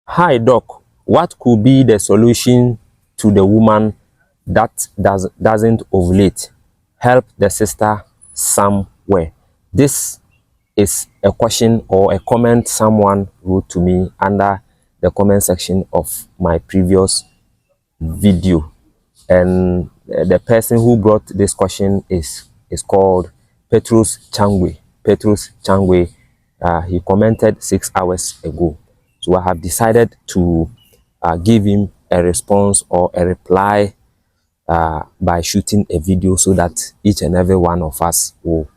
Hi doc, what could be the solution to the woman that doesn't ovulate? Help the sister somewhere. This is a question or a comment someone wrote to me under the comment section of my previous video, and the person who brought this question is called Petrus Changwe. Petrus Changwe. He commented 6 hours ago, so I have decided to give him a response or a reply by shooting a video so that each and every one of us will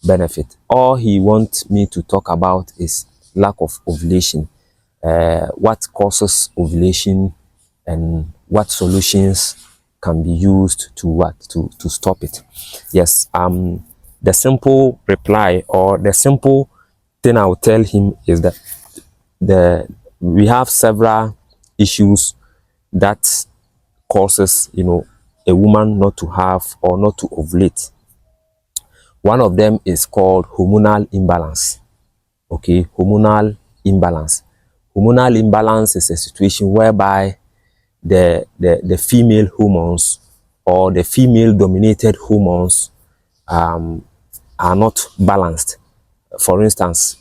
benefit. All he wants me to talk about is lack of ovulation, what causes ovulation, and what solutions can be used to stop it. Yes, the simple reply or the simple thing I will tell him is that we have several issues that causes a woman not to have or not to ovulate. One of them is called hormonal imbalance. Okay, hormonal imbalance. Hormonal imbalance is a situation whereby the female hormones or the female dominated hormones are not balanced. For instance,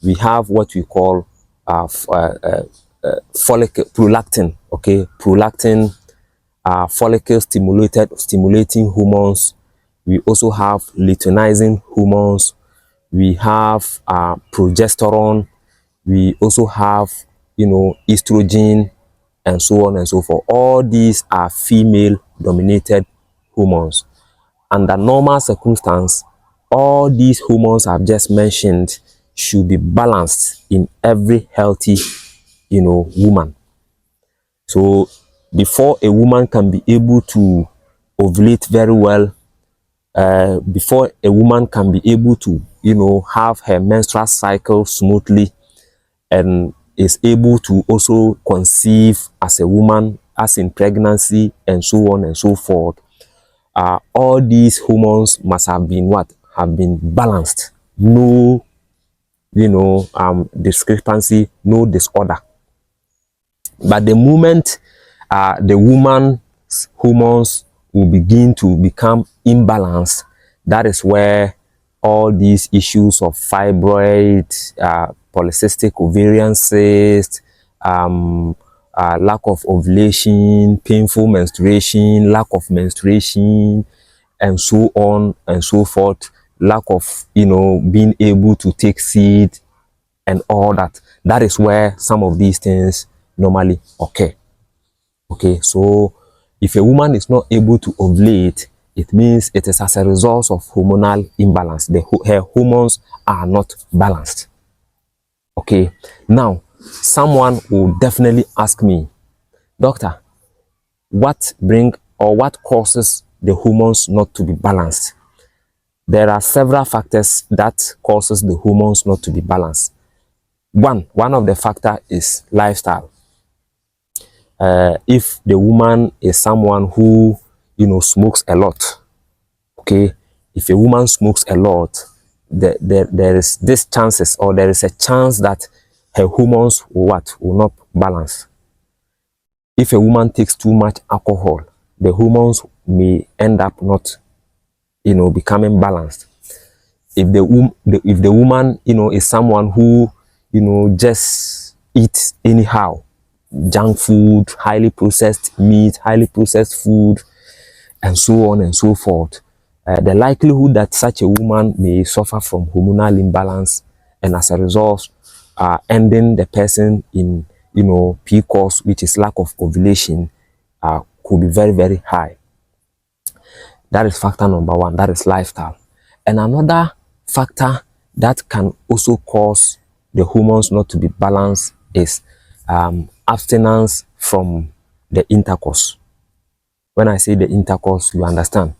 we have what we call follicle prolactin. Okay, prolactin, follicle stimulating hormones. We also have luteinizing hormones. We have progesterone. We also have estrogen, and so on and so forth. All these are female dominated hormones. Under normal circumstance, all these hormones I've just mentioned should be balanced in every healthy woman. So before a woman can be able to ovulate very well, before a woman can be able to have her menstrual cycle smoothly and is able to also conceive as a woman, as in pregnancy, and so on and so forth, all these hormones must have been balanced. No discrepancy, no disorder. But the moment the woman's hormones will begin to become imbalanced, that is where all these issues of fibroid, polycystic ovarian cyst, lack of ovulation, painful menstruation, lack of menstruation, and so on and so forth, lack of being able to take seed and all that. That is where some of these things normally occur. Okay, so if a woman is not able to ovulate, it means it is as a result of hormonal imbalance. Her hormones are not balanced. Okay, now someone will definitely ask me, doctor, what causes the hormones not to be balanced? There are several factors that causes the hormones not to be balanced. One of the factor is lifestyle. If the woman is someone who smokes a lot, okay, if a woman smokes a lot, there is this chances, or there is a chance that her hormones will not balance. If a woman takes too much alcohol, the hormones may end up not becoming balanced. If the woman is someone who just eats anyhow, junk food, highly processed meat, highly processed food, and so on and so forth, the likelihood that such a woman may suffer from hormonal imbalance, and as a result ending the person in PCOS, which is lack of ovulation, could be very, very high. That is factor number one. That is lifestyle. And another factor that can also cause the hormones not to be balanced is abstinence from the intercourse. When I say the intercourse, you understand.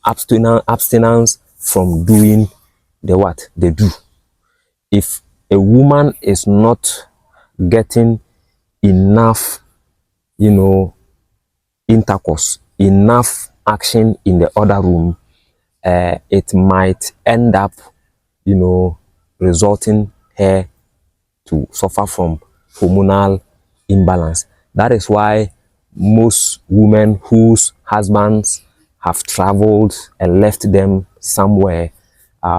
Abstinence from doing the do. If a woman is not getting enough intercourse, enough action in the other room, it might end up resulting her to suffer from hormonal imbalance. That is why most women whose husbands have traveled and left them somewhere,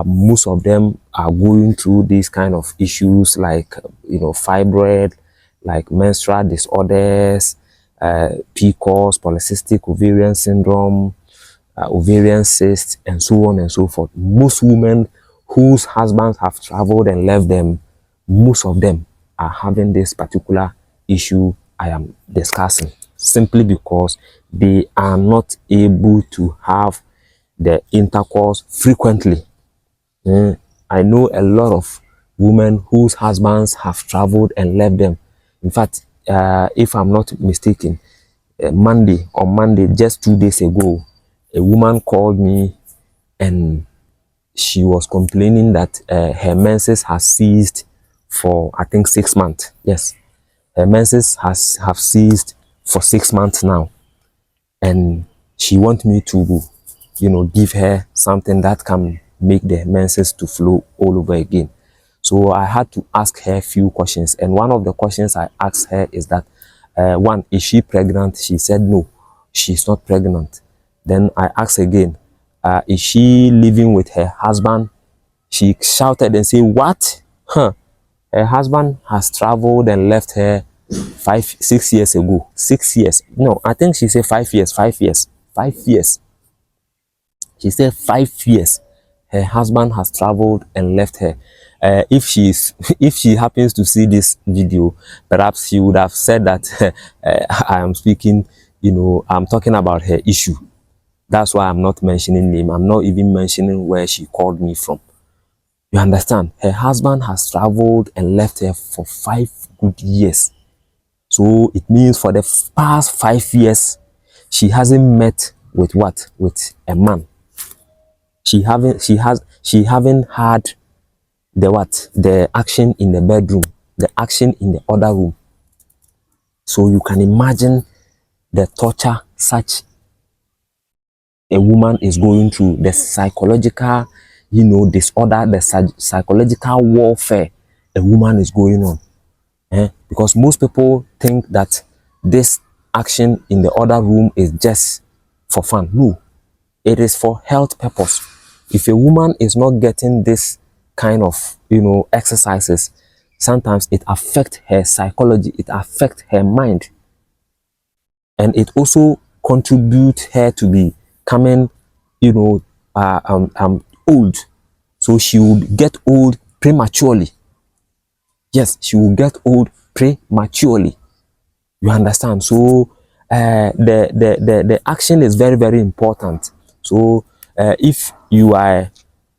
most of them are going through these kind of issues like fibroid, like menstrual disorders, PCOS, polycystic ovarian syndrome, ovarian cysts, and so on and so forth. Most women whose husbands have traveled and left them, most of them are having this particular issue I am discussing, simply because they are not able to have the intercourse frequently. I know a lot of women whose husbands have traveled and left them. In fact, if I'm not mistaken, on Monday, just 2 days ago, a woman called me and she was complaining that her menses has ceased for, I think, 6 months. Yes, her menses have ceased for 6 months now, and she wants me to, give her something that can make the menses to flow all over again. So I had to ask her a few questions, and one of the questions I asked her is that, one, is she pregnant? She said no, she's not pregnant. Then I asked again, is she living with her husband? She shouted and said, what? Huh? Her husband has traveled and left her 6 years ago. 6 years. No, I think she said 5 years. 5 years. 5 years. She said 5 years. Her husband has traveled and left her. If she happens to see this video, perhaps she would have said that I am speaking, I'm talking about her issue. That's why I'm not mentioning name. I'm not even mentioning where she called me from. You understand? Her husband has traveled and left her for 5 good years. So it means for the past 5 years, she hasn't met with what? With a man. She haven't had the action in the bedroom, the action in the other room. So you can imagine the torture such a woman is going through, the psychological, disorder, the psychological warfare a woman is going on. Because most people think that this action in the other room is just for fun. No, it is for health purpose. If a woman is not getting this kind of exercises, sometimes it affects her psychology, it affects her mind, and it also contributes her to becoming old. So she will get old prematurely. Yes, she will get old prematurely. You understand? So the action is very, very important. So if you are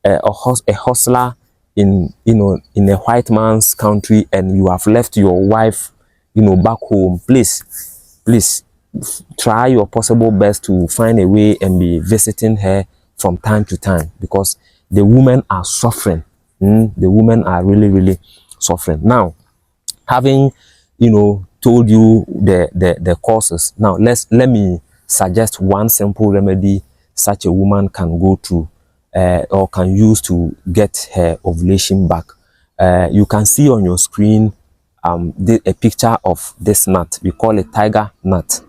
a hustler in a white man's country and you have left your wife back home, please try your possible best to find a way and be visiting her from time to time, because the women are suffering. The women are really, really suffering. Now, having told you the causes, now let me suggest one simple remedy such a woman can go through or can use to get her ovulation back. You can see on your screen a picture of this nut. We call it tiger nut.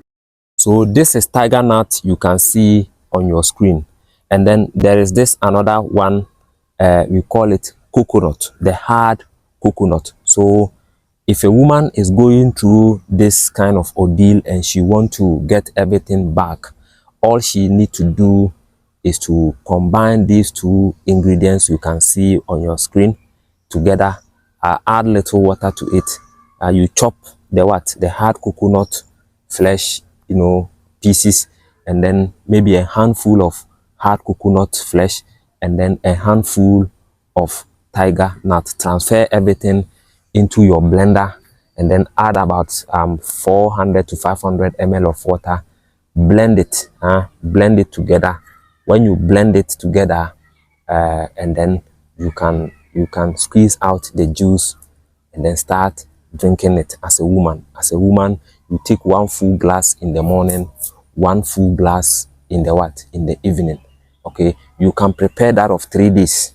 So this is tiger nut you can see on your screen, and then there is this another one, we call it coconut, the hard coconut. So if a woman is going through this kind of ordeal and she wants to get everything back, all she needs to do is to combine these two ingredients you can see on your screen together, add little water to it, you chop the hard coconut flesh, pieces, and then maybe a handful of hard coconut flesh and then a handful of tiger nut. Transfer everything into your blender and then add about 400 to 500 ml of water. Blend it together. When you blend it together, and then you can squeeze out the juice and then start drinking it as a woman. As a woman, you take 1 full glass in the morning, 1 full glass in the evening. Okay, you can prepare that of 3 days.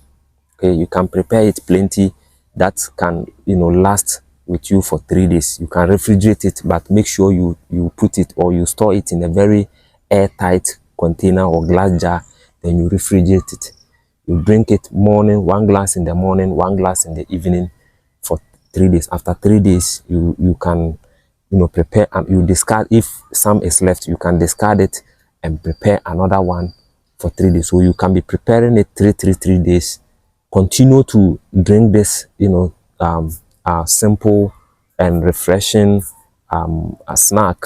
Okay, you can prepare it plenty. that can, last with you for 3 days. You can refrigerate it, but make sure you put it or you store it in a very airtight container or glass jar. Then you refrigerate it. You drink it morning, 1 glass in the morning, 1 glass in the evening for 3 days. After 3 days, you can, prepare and you discard. If some is left, you can discard it and prepare another one for 3 days. So you can be preparing it 3 days. Continue to drink this, simple and refreshing a snack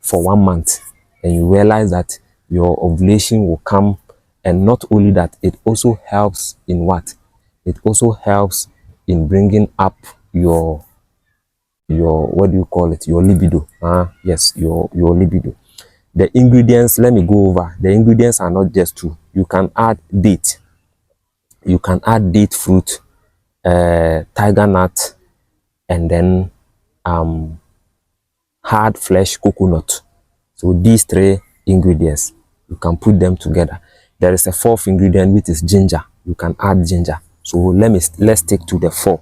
for 1 month, and you realize that your ovulation will come. And not only that, it also helps in what? It also helps in bringing up your what do you call it, your libido. Yes, your libido. The ingredients, let me go over. The ingredients are not just two. You can add date, you can add date fruit, tiger nut, and then hard flesh coconut. So these 3 ingredients, you can put them together. There is a 4th ingredient, which is ginger. You can add ginger. So let's stick to the 4.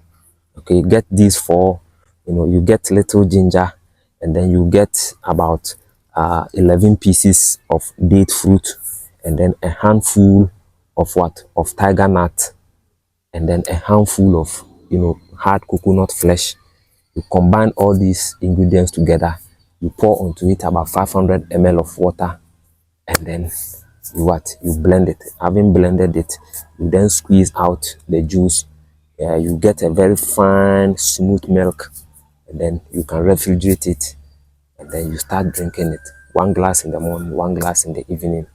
Okay, get these 4. You get little ginger, and then you get about 11 pieces of date fruit, and then a handful of what? Of tiger nut, and then a handful of hard coconut flesh. You combine all these ingredients together, you pour onto it about 500 ml of water, and then you blend it. Having blended it, you then squeeze out the juice. You get a very fine smooth milk, and then you can refrigerate it, and then you start drinking it. 1 glass in the morning, 1 glass in the evening.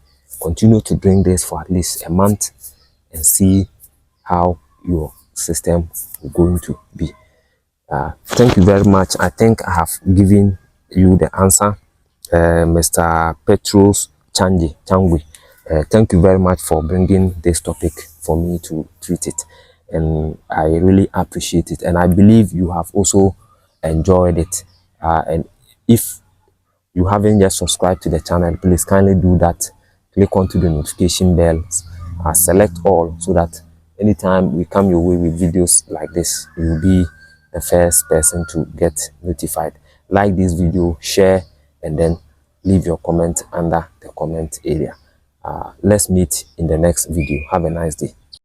Continue to drink this for at least a month and see how your system is going to be. Thank you very much. I think I have given you the answer, Mr. Petros Changui. Thank you very much for bringing this topic for me to treat it, and I really appreciate it, and I believe you have also enjoyed it. And if you haven't yet subscribed to the channel, please kindly do that. Click onto the notification bell, select all, so that anytime we come your way with videos like this, you will be the first person to get notified. Like this video, share, and then leave your comment under the comment area. Let's meet in the next video. Have a nice day.